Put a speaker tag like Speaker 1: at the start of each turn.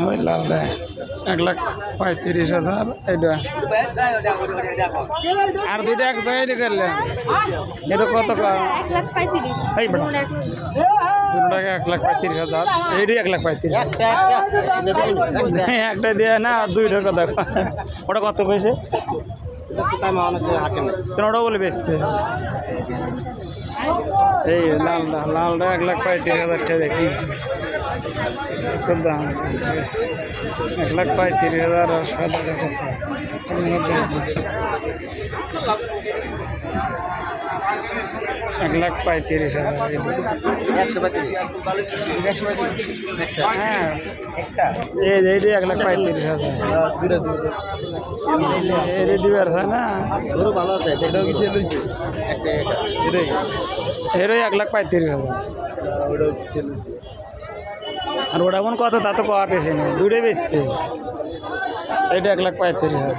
Speaker 1: ওই লালটা 1,35,000 এটা আর দুইটা এক জায়গায় করলেন এটা কত এই বেটা 1,35,000 এইটাই 1,35,000 একটা দিয়ে না আর দুইটার কথা ওটা কত কইছে ওটা বলে বেচছে এই লালটা 1,35,000 টাকা দেখি দাম 1,35,000 আর সাদা কত 1,35,000 হ্যাঁ এইটাই 1,35,000 এই দিবার না
Speaker 2: ভালো আছে
Speaker 1: এরই 1,35,000 আর ওটা কোন কত তা তো পাওয়াতেছে না দূরে বেচছে এটা 1,35,000